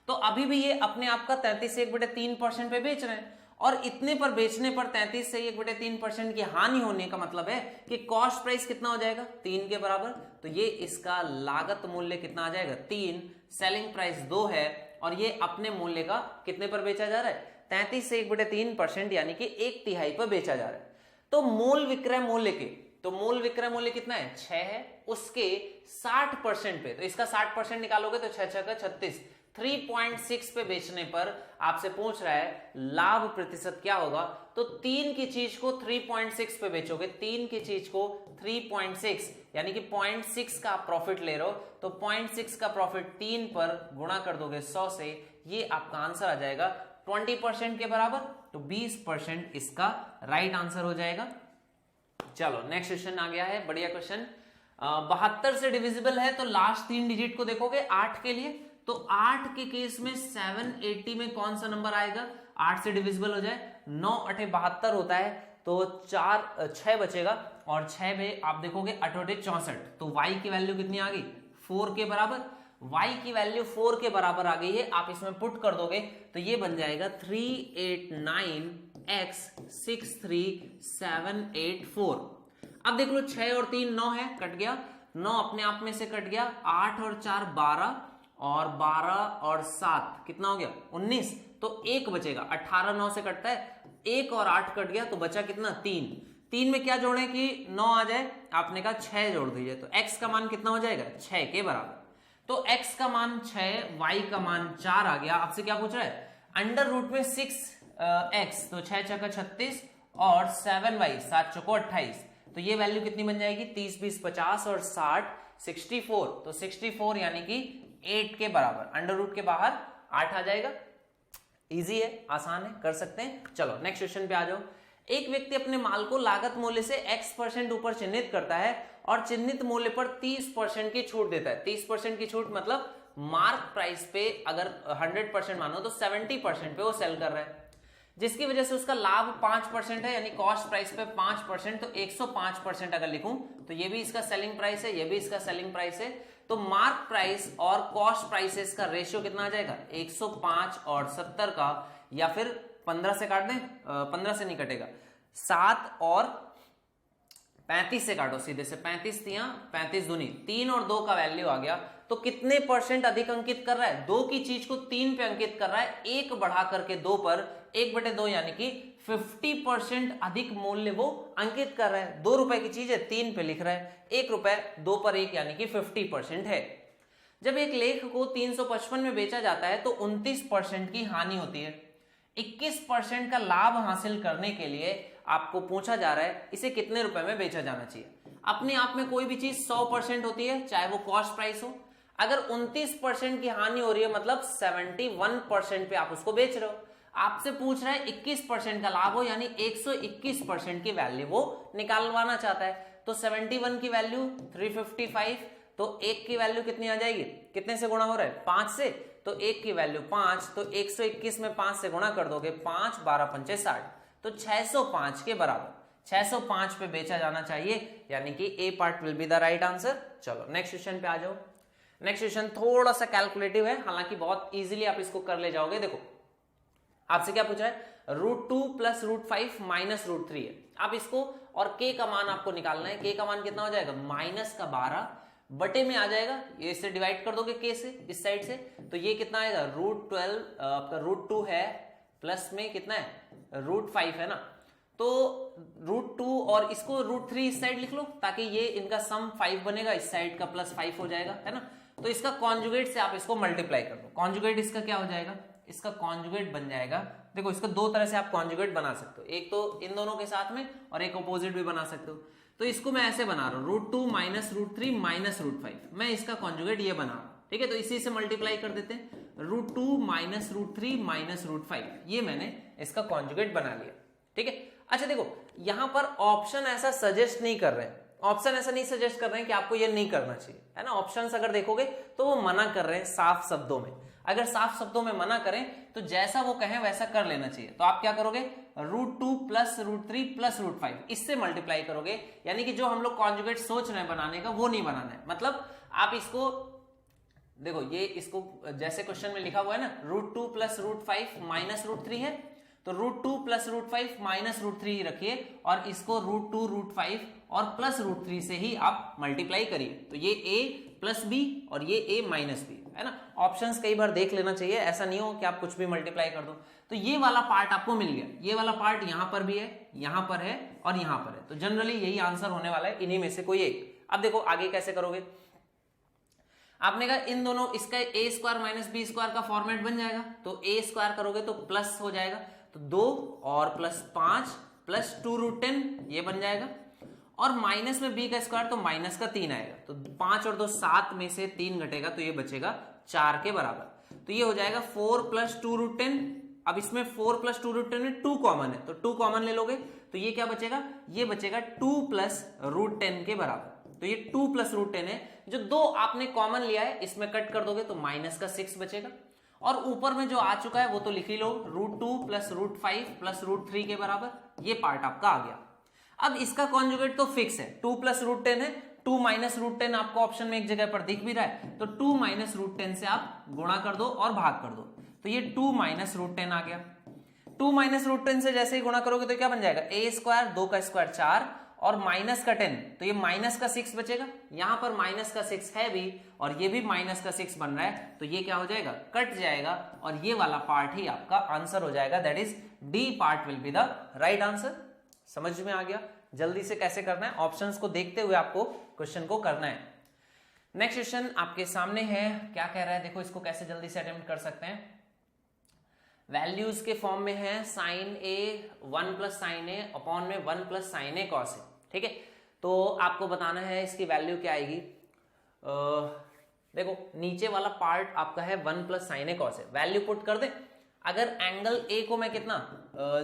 तो अभी भी ये अपने आप का 33 से 1/3% पे बेच रहे हैं, और इतने पर बेचने पर 33 से 1/3% की हानि होने का मतलब है कि कॉस्ट प्राइस कितना हो जाएगा 3 के बराबर, तो ये इसका लागत मूल्य कितना आ जाएगा 3, सेलिंग प्राइस 2 है, और ये अपने मूल्य का कितने पर बेचा जा रहा है 33 से 1/3% यानी कि 1/3 पर बेचा जा रहा है। तो मूल विक्रय मूल्य के, तो मूल विक्रय मूल्य कितना है 6 है, उसके 60% पे, तो इसका 60% निकालोगे तो 6 6 का 36, 3.6 पे बेचने पर आपसे पूछ रहा है लाभ प्रतिशत क्या होगा, तो 3 की चीज को 3.6 पे बेचोगे, 3 की चीज को 3.6 यानी कि 0.6 का प्रॉफिट ले रहे हो, तो 0.6 का प्रॉफिट 3 पर गुणा कर दोगे 100 से, ये आपका आंसर आ जाएगा 20% के बराबर, तो 20% इसका राइट आंसर हो जाएगा। चलो नेक्स्ट क्वेश्चन आ गया है, बढ़िया क्वेश्चन। 72 से डिविजिबल है तो लास्ट 3 डिजिट को देखोगे 8 के लिए, तो 8 के केस में 780 में कौन सा नंबर आएगा, 8 से डिविजिबल हो जाए, 9 8 72 होता है, तो 6 बचेगा, और 6 में आप देखोगे 8 8 64, तो y की वैल्यू कितनी आ गई 4 के बराबर, y की वैल्यू 4 के बराबर आ गई है, आप इसमें पुट कर दोगे तो ये बन जाएगा 389x 63784। अब देख लो 6 और 3 9 है, कट गया, 9 अपने आप में से कट गया, 8 और 4 12, और 12 और 7 कितना हो गया 19, तो 1 बचेगा, 18 9 से कटता है, 1 और 8 कट गया, तो बचा कितना 3 में क्या जोड़े कि 9 आ जाए, आपने कहा 6 जोड़ दीजिए, तो x का मान कितना हो जाएगा 6 के बराबर। तो x का मान 6, y का मान 4 आ गया। आपसे क्या पूछ रहा है, अंडर रूट में 6x, तो 6 छक्का 36 और 7y 7 चौको 28, तो ये वैल्यू कितनी बन जाएगी, 30 20 50 और 60 64, तो 64 यानी कि 8 के बराबर, अंडर रूट के बाहर 8 आ जाएगा। इजी है, आसान है, कर सकते हैं। चलो नेक्स्ट क्वेश्चन पे आ जाओ। एक व्यक्ति अपने माल को लागत मूल्य से x% ऊपर चिन्हित करता है और चिन्हित मूल्य पर 30% की छूट देता है। 30% की छूट मतलब मार्क प्राइस पे अगर 100% मानो तो 70% पे वो सेल कर रहा है, जिसकी वजह से उसका लाभ 5% है, यानी कॉस्ट प्राइस पे 5%, तो 105% अगर लिखूं तो ये भी इसका सेलिंग प्राइस है, ये भी इसका सेलिंग प्राइस है। तो मार्क प्राइस और कॉस्ट प्राइसेस का रेशियो कितना आ जाएगा, 105 और 70 का, या फिर 15 से काट दें, 15 से नहीं कटेगा, 7 और 35 से काटो सीधे से, 35 तिया 35 दूनी 3 और 2 का वैल्यू आ गया। तो कितने परसेंट अधिक अंकित कर रहा है, 2 की चीज को 3 पे अंकित कर रहा है, 1 बढ़ा करके 2 पर, 1/2 यानी कि 50% अधिक मूल्य वो अंकित कर रहा है। 2 रुपए की चीज है, 3 पे लिख रहा है, 1 रुपए 2 पर 1 यानी कि 50% है। जब एक लेख को 355 में बेचा जाता है तो 29% की हानि होती है। 21% का लाभ हासिल करने के लिए आपको पूछा जा रहा है इसे कितने रुपए में बेचा जाना चाहिए। अपने आप में कोई भी चीज 100% होती है, चाहे वो कॉस्ट प्राइस हो। अगर 29% की हानि हो रही है मतलब 71% पे आप उसको बेच रहे हो। आपसे पूछ रहा है 21% का लाभ हो, यानी 121% की वैल्यू वो निकालवाना चाहता है। तो 71 की वैल्यू 355, तो 1 की वैल्यू कितनी आ जाएगी, कितने से गुणा हो रहा है, 5 से, तो 1 की वैल्यू 5, तो 121 में 5 से गुणा कर दोगे, 5 12 पंचे 60, तो 605 के बराबर 605 पे बेचा जाना चाहिए, यानी कि A part will be the right answer. चलो नेक्स्ट क्वेश्चन पे आ जाओ। नेक्स्ट क्वेश्चन थोड़ा सा कैलकुलेटिव है, हालांकि बहुत इजीली आप इसको कर ले जाओगे। देखो आपसे क्या पूछ रहा है, √2 + √5 - √3 है। आप इसको और k का मान आपको निकालना है। k का मान कितना हो जाएगा, -12 बटे में आ जाएगा, ये इससे डिवाइड कर दोगे k से, इस साइड से, तो ये कितना आएगा, √12 आपका √2 है, प्लस में कितना है, √5 है ना, तो √2 और इसको √3 इस साइड लिख लो, ताकि ये इनका सम 5 बनेगा, इस साइड का +5 हो जाएगा, है ना। तो इसका कॉन्जुगेट से आप इसको मल्टीप्लाई कर दो। कॉन्जुगेट इसका क्या हो जाएगा, इसका कॉन्जुगेट बन जाएगा, देखो इसको 2 तरह से आप कॉन्जुगेट बना सकते हो, एक तो इन दोनों के साथ में और एक अपोजिट भी बना सकते हो। तो इसको मैं ऐसे बना रहा हूं, √2 - √3 - √5, मैं इसका कॉन्जुगेट ये बना रहा हूं, ठीक है। तो इसी से मल्टीप्लाई कर देते हैं, √2 - √3 - √5, ये मैंने इसका कॉन्जुगेट बना लिया, ठीक है। अच्छा देखो यहां पर ऑप्शन ऐसा सजेस्ट नहीं कर रहे हैं, ऑप्शन ऐसा नहीं सजेस्ट कर रहे हैं कि आपको ये नहीं करना चाहिए, है ना। ऑप्शंस अगर देखोगे तो वो मना कर रहे हैं साफ शब्दों में। अगर साफ शब्दों में मना करें तो जैसा वो कहें वैसा कर लेना चाहिए। तो आप क्या करोगे, √2 + √3 + √5 इससे मल्टीप्लाई करोगे, यानी कि जो हम लोग कॉन्जुगेट सोच रहे हैं बनाने का वो नहीं बनाना है। मतलब आप इसको देखो, ये इसको जैसे क्वेश्चन में लिखा हुआ है ना, √2 + √5 - √3 है, तो √2 + √5 - √3 रखिए और इसको √2 √5 और प्लस √3 से ही आप मल्टीप्लाई करिए। तो ये a + b और ये a - b, है ना। ऑप्शंस कई बार देख लेना चाहिए, ऐसा नहीं हो कि आप कुछ भी मल्टीप्लाई कर दो। तो ये वाला पार्ट आपको मिल गया, ये वाला पार्ट यहां पर भी है, यहां पर है और यहां पर है, तो जनरली यही आंसर होने वाला है, इन्हीं में से कोई एक। अब देखो आगे कैसे करोगे, आपने कहा इन दोनों, इसका a² - b² का फॉर्मेट बन जाएगा, तो a² करोगे तो प्लस हो जाएगा, तो 2 और +5 + 2 √10 ये बन जाएगा, और माइनस में b का स्क्वायर तो माइनस का 3 आएगा, तो 5 और 2 7 में से 3 घटेगा तो ये बचेगा 4 के बराबर। तो ये हो जाएगा 4 + 2 √10। अब इसमें 4 + 2 √10 में 2 कॉमन है, तो 2 कॉमन ले लोगे तो ये क्या बचेगा, ये बचेगा 2 + √10 के बराबर। तो ये 2 + √10 है, जो 2 आपने कॉमन लिया है इसमें कट कर दोगे तो माइनस का 6 बचेगा, और ऊपर में जो आ चुका है वो तो लिख ही लो, √2 + √5 + √3 के बराबर, ये पार्ट आपका आ गया। अब इसका कॉन्जुगेट तो फिक्स है, 2 + √10 है, 2 - √10 आपको ऑप्शन में एक जगह पर दिख भी रहा है, तो 2 - √10 से आप गुणा कर दो और भाग कर दो, तो ये 2 - √10 आ गया। 2 - √10 से जैसे ही गुणा करोगे तो क्या बन जाएगा, a², 2 का स्क्वायर 4 और माइनस का 10, तो ये माइनस का 6 बचेगा, यहां पर माइनस का 6 है भी और ये भी माइनस का 6 बन रहा है, तो ये क्या हो जाएगा, कट जाएगा, और ये वाला पार्ट ही आपका आंसर हो जाएगा, that is D part will be the right answer. समझ में आ गया, जल्दी से कैसे करना है, ऑप्शंस को देखते हुए आपको क्वेश्चन को करना है। नेक्स्ट क्वेश्चन आपके सामने है, क्या कह रहा है देखो, इसको कैसे जल्दी से अटेम्प्ट कर सकते हैं। वैल्यूज के फॉर्म में है साइन ए 1 प्लस साइन ए अपॉन में 1 plus sign A cos A, ठीक है। तो आपको बताना है इसकी वैल्यू क्या आएगी। देखो नीचे वाला पार्ट आपका है 1 plus sign A cos A, value put कर दे। अगर एंगल ए को मैं कितना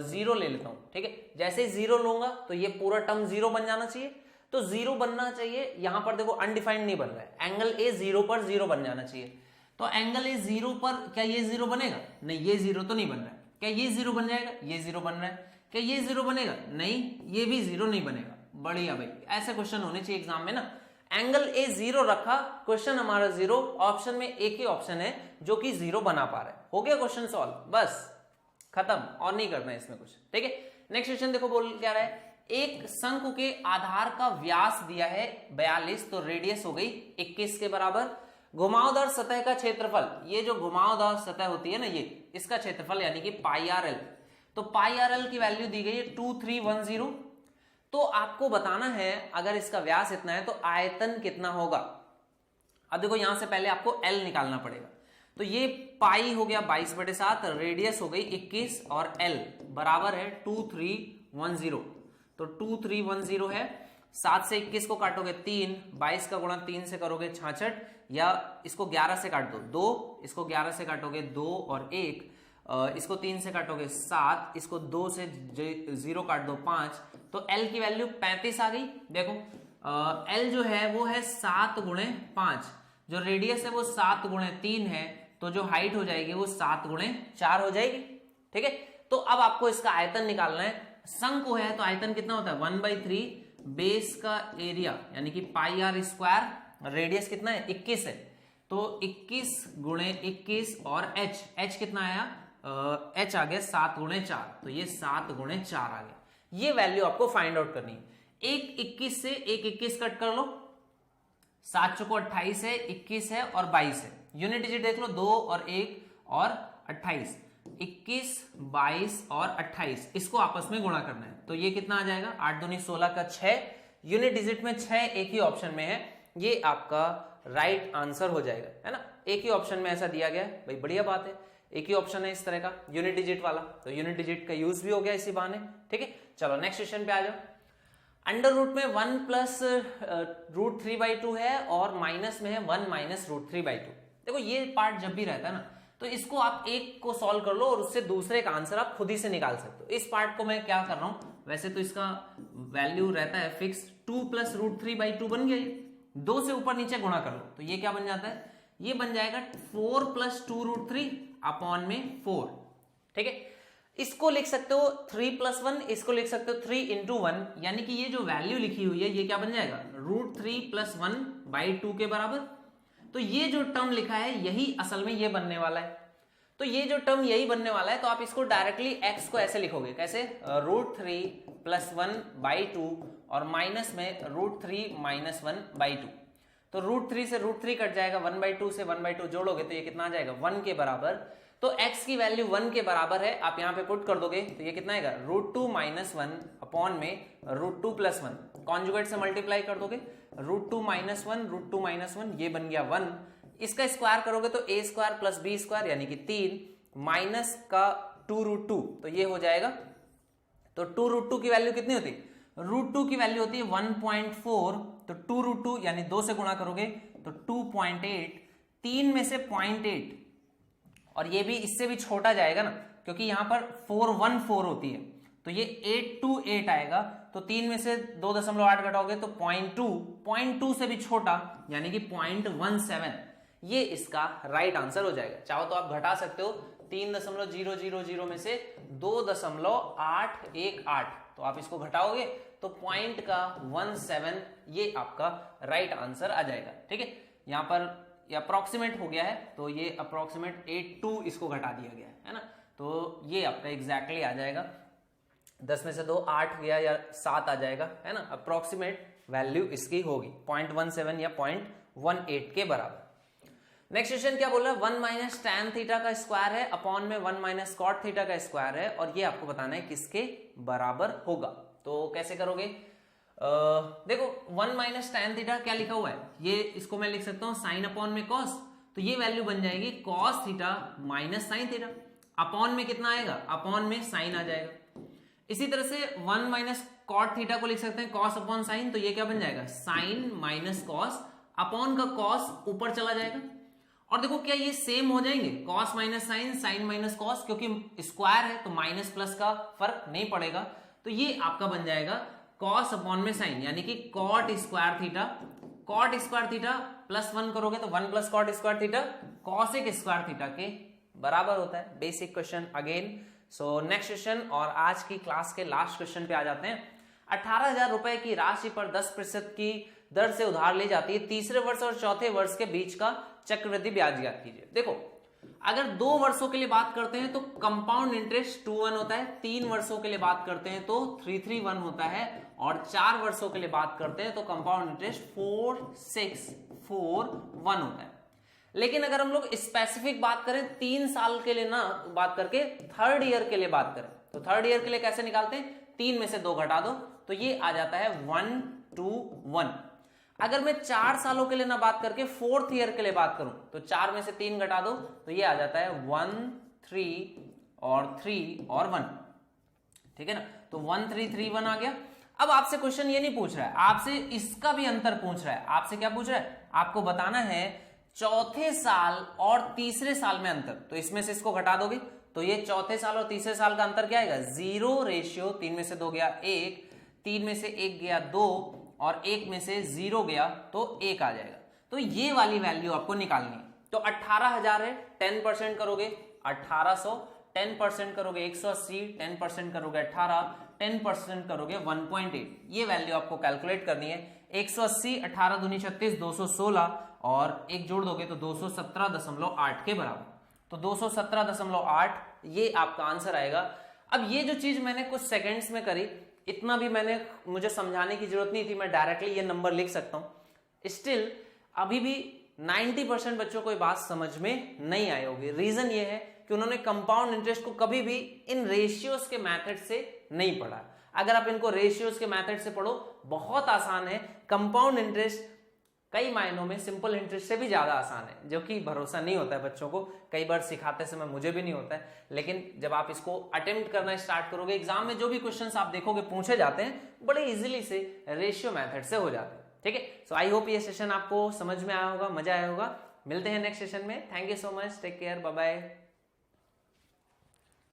0 ले लेता हूं, ठीक है, जैसे ही 0 लूंगा तो ये पूरा टर्म 0 बन जाना चाहिए। तो 0 बनना चाहिए, यहां पर देखो अनडिफाइंड नहीं बन रहा है, एंगल ए 0 पर 0 बन जाना चाहिए। तो एंगल ए 0 पर क्या ये 0 बनेगा? नहीं, ये 0 तो नहीं बन रहा है। क्या ये 0 बन जाएगा? ये 0 बन रहा है। क्या ये 0 बनेगा? नहीं, ये भी 0 नहीं बनेगा। बढ़िया भाई, ऐसे क्वेश्चन होने चाहिए एग्जाम में ना। एंगल ए 0 रखा, क्वेश्चन हमारा 0, ऑप्शन में एक ही ऑप्शन है जो कि 0 बना पा रहा है। हो गया क्वेश्चन सॉल्व, बस खत्म, और नहीं करना है इसमें कुछ, ठीक है। नेक्स्ट क्वेश्चन देखो बोल क्या रहा है, एक शंकु के आधार का व्यास दिया है 42, तो रेडियस हो गई 21 के बराबर। घुमावदार सतह का क्षेत्रफल, ये जो घुमावदार सतह होती है ना, ये इसका क्षेत्रफल यानी कि पाई आर एल। तो पाई आर एल की वैल्यू दी गई है 2310। तो आपको बताना है अगर इसका व्यास इतना है तो आयतन कितना होगा। अब देखो यहां से पहले आपको एल निकालना पड़ेगा। तो ये पाई हो गया 22/7, रेडियस हो गई 21 और एल बराबर है 2310। तो 2310 है, 7 से 21 को काटोगे 3, 22 का गुणा 3 से करोगे 66, या इसको 11 से काट दो 2, इसको 11 से काटोगे 2 और 1, इसको 3 से काटोगे 7, इसको 2 से 0 काट दो 5, तो L की वैल्यू 35 आ गई। देखो L जो है वो है 7 गुणे 5, जो रेडियस है वो 7 गुणे 3 है, तो जो हाइट हो जाएगी वो 7 गुणे 4 हो जाएगी, ठीक है। तो अब आपको इसका आयतन निकालना है। शंकु है तो आयतन कितना होता है 1/3 बेस का एरिया यानी कि पाई आर स्क्वायर, रेडियस कितना है 21 है, तो 21 गुणे 21 और h कितना आया, h आ गया 7 गुणे 4, तो ये 7 गुणे 4 आ गया। ये वैल्यू आपको फाइंड आउट करनी है। एक 21 से एक 21 कट कर लो, 7 चौको 28 है, 21 है और 22 है, यूनिट डिजिट देख लो 2 और 1 और 28, 21, 22 और 28, इसको आपस में गुणा करना है। तो ये कितना आ जाएगा 8 दूनी 16 का 6, यूनिट डिजिट में 6 एक ही ऑप्शन में है, ये आपका राइट आंसर हो जाएगा, है ना। एक ही ऑप्शन में ऐसा दिया गया है भाई, बढ़िया बात है, एक ही ऑप्शन है इस तरह का यूनिट डिजिट वाला, तो यूनिट डिजिट का यूज भी हो गया इसी बहाने, ठीक है। चलो नेक्स्ट क्वेश्चन पे आ जाओ। अंडर रूट में 1 प्लस √3/2 है और माइनस में है 1 माइनस √3/2। देखो ये पार्ट जब भी रहता है ना, तो इसको आप एक को सॉल्व कर लो और उससे दूसरे का आंसर आप खुद ही से निकाल सकते हो। इस पार्ट को मैं क्या कर रहा हूं, वैसे तो इसका वैल्यू रहता है फिक्स, 2 प्लस √3/2 बन गया, 2 से ऊपर नीचे गुणा कर लो तो ये क्या बन जाता है, ये बन जाएगा 4 प्लस 2√3 अपॉन में 4, ठीक है। इसको लिख सकते हो 3 प्लस 1, इसको लिख सकते हो 3 इंटू 1, यानी कि ये जो वैल्यू लिखी हुई है ये क्या बन जाएगा √3 प्लस 1/2 के बराबर। तो ये जो टर्म लिखा है यही असल में ये बनने वाला है, तो ये जो टर्म यही बनने वाला है। तो आप इसको डायरेक्टली x को ऐसे लिखोगे, कैसे, √3 प्लस 1/2 और माइनस में √3 माइनस 1/2, तो √3 से √3 कट जाएगा, 1/2 से 1/2 जोड़ोगे तो ये कितना आ जाएगा 1 के बराबर। तो x की वैल्यू 1 के बराबर है, आप यहां पे पुट कर दोगे तो ये कितना आएगा √2 माइनस 1 अपॉन में √2 प्लस 1, कॉन्जुगेट से मल्टीप्लाई कर दोगे, √2 माइनस 1 √2 माइनस 1, ये बन गया 1, इसका स्क्वायर करोगे तो a square plus b square यानी कि 3 माइनस का 2√2, तो ये हो जाएगा। तो 2√2 की वैल्यू कितनी होती है, √2 की वैल्यू होती है 1.4, तो 2√2 यानी 2 से गुणा करोगे तो 2.8, 3 में से 0.8, और ये भी इससे भी छोटा जाएगा ना, क्योंकि यहां पर 414 होती है, तो ये 828 आएगा, तो 3 में से 2.8 घटाओगे तो 0.2 से भी छोटा यानी कि 0.17, ये इसका राइट आंसर हो जाएगा। चाहो तो आप घटा सकते हो, 3.000 में से 2.818, तो आप इसको घटाओगे तो पॉइंट का 17, ये आपका राइट आंसर आ जाएगा, ठीक है। यहां पर अप्रोक्सीमेट हो गया है, तो ये अप्रोक्सीमेट 82 इसको घटा दिया गया है ना, तो ये आपका एग्जैक्टली आ जाएगा, 10 में से 2 8 गया या 7 आ जाएगा, है ना। अप्रोक्सीमेट वैल्यू इसकी होगी 0.17 या 0.18 के बराबर। नेक्स्ट क्वेश्चन क्या बोल रहा है, 1 माइनस tan थीटा का स्क्वायर है अपॉन में 1 माइनस कॉट थीटा का स्क्वायर है, और ये आपको बताना है किसके बराबर होगा। तो कैसे करोगे, देखो 1 माइनस tan थीटा क्या लिखा हुआ है, ये इसको मैं लिख सकता हूँ साइन अपॉन में कॉस, तो ये वैल्यू बन जाएगी cos theta minus sine theta. Upon में कितना आएगा, अपॉन में साइन आ जाएगा। इसी तरह से 1 माइनस कॉट थीटा को लिख सकते हैं कॉस अपॉन साइन, तो ये क्या बन जाएगा साइन माइनस कॉस, अपॉन का कॉस ऊपर चला जाएगा। और देखो क्या ये सेम हो जाएंगे, cos minus sine, sine minus cos, क्योंकि स्क्वायर है तो माइनस प्लस का फर्क नहीं पड़ेगा, तो ये आपका बन जाएगा कॉस अपॉन में साइन, यानी कि cot square theta, cot square theta plus 1 करोगे तो 1 plus cot square theta cosec square theta के बराबर होता है। Basic question again. So next question और आज की क्लास के लास्ट क्वेश्चन पे आ जाते हैं। 18,000 रुपए की राशि पर 10% की दर से उधार ली जाती है, तीसरे वर्ष और चौथे वर्ष के बीच का चक्रवृद्धि ब्याज ज्ञात कीजिए। देखो अगर 2 वर्षों के लिए बात करते हैं तो कंपाउंड इंटरेस्ट 21 होता है, 3 वर्षों के लिए बात करते हैं तो 331 होता है, और 4 वर्षों के लिए बात करते हैं तो कंपाउंड इंटरेस्ट 4641 होता है। लेकिन अगर हम लोग स्पेसिफिक बात करें 3 साल के लिए ना बात करके थर्ड ईयर के लिए बात करें, तो थर्ड ईयर के लिए कैसे निकालते हैं, 3 में से 2 घटा दो तो ये आ जाता है 121। अगर मैं 4 सालों के लिए ना बात करके फोर्थ ईयर के लिए बात करूं तो 4 में से 3 घटा दो तो ये आ जाता है 1 3 और 3 और 1, ठीक है ना। तो 1331 आ गया। अब आपसे क्वेश्चन ये नहीं पूछ रहा है, आपसे इसका भी अंतर पूछ रहा है। आपसे क्या पूछ रहा है, आपको बताना है चौथे साल और तीसरे साल में अंतर, तो इसमें से इसको घटा दोगे तो ये चौथे साल और तीसरे साल का अंतर क्या आएगा, 0 रेशियो 3 में से 2 गया 1, 3 में से 1 गया 2 और 1 में से 0 गया तो 1 आ जाएगा। तो ये वाली वैल्यू आपको निकालनी है। तो 18,000 है, 10% करोगे 1800, 10% करोगे 180, 10% करोगे 18, 10% करोगे 1.8, ये वैल्यू आपको कैलकुलेट करनी है। 180 18 दूनी 36 216 और 1 जोड़ दोगे तो 217.8 के बराबर, तो 217.8 ये आपका आंसर आएगा। अब ये जो चीज मैंने कुछ सेकंड्स में करी, इतना भी मुझे समझाने की जरूरत नहीं थी, मैं डायरेक्टली ये नंबर लिख सकता हूं। स्टिल अभी भी 90% बच्चों को ये बात समझ में नहीं आई होगी। रीजन ये है कि उन्होंने कंपाउंड इंटरेस्ट को कभी भी इन रेशियोज के मेथड से नहीं पढ़ा। अगर आप इनको रेशियोज के मेथड से पढ़ो, बहुत आसान है। कंपाउंड इंटरेस्ट कई मायनों में सिंपल इंटरेस्ट से भी ज्यादा आसान है, जो कि भरोसा नहीं होता है बच्चों को, कई बार सिखाते समय मुझे भी नहीं होता है, लेकिन जब आप इसको अटेम्प्ट करना स्टार्ट करोगे, एग्जाम में जो भी क्वेश्चंस आप देखोगे पूछे जाते हैं बड़े इजीली से रेशियो मेथड से हो जाते हैं, ठीक है। सो आई होप ये सेशन आपको समझ में आया होगा, मजा आया होगा। मिलते हैं नेक्स्ट सेशन में। Thank you so much, take care, bye bye.